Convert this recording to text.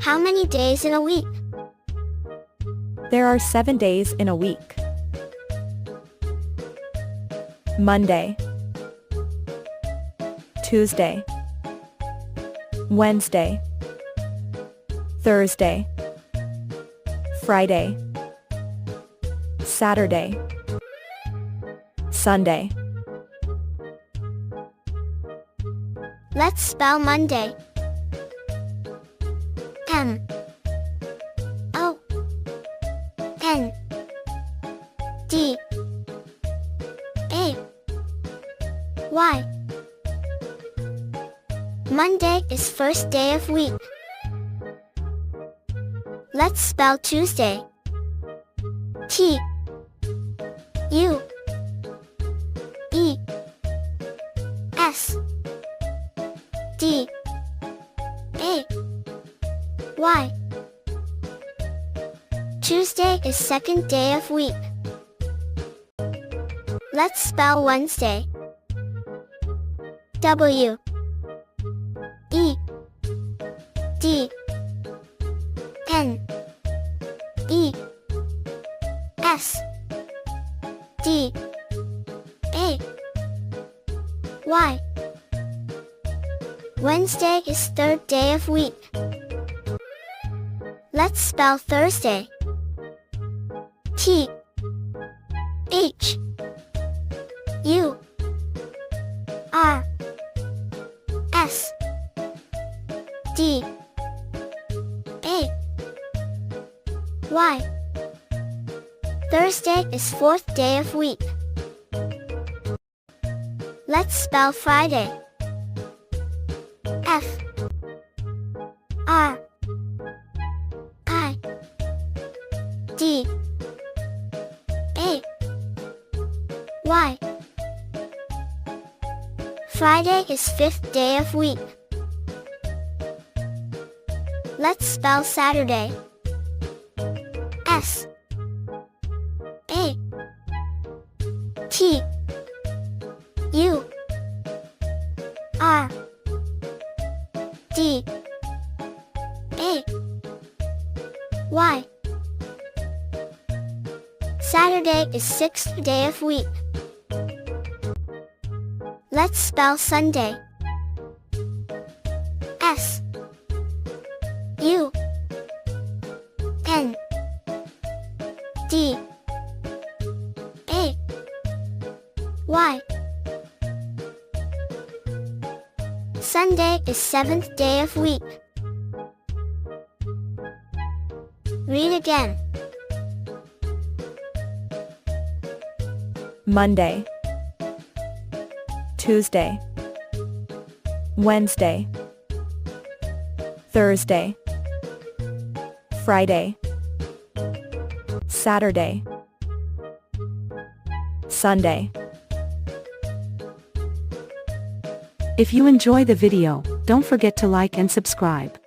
How many days in a week? There are 7 days in a week. Monday, Tuesday, Wednesday, Thursday, Friday, Saturday, Sunday. Let's spell Monday. M O N D A Y. Monday is first day of week. Let's spell Tuesday. T U E S D A Y. Tuesday is second day of week. Let's spell Wednesday. W E D N E S D A Y. Wednesday is third day of week. Let's spell Thursday. T H U R S D A Y. Thursday is fourth day of week. Let's spell Friday. F R I D A Y. Friday is fifth day of week. Let's spell Saturday. S A T U R D A Y. Saturday is sixth day of week. Let's spell Sunday. S U N D A Y. Sunday is seventh day of week. Read again. Monday, Tuesday, Wednesday, Thursday, Friday, Saturday, Sunday. If you enjoy the video, don't forget to like and subscribe.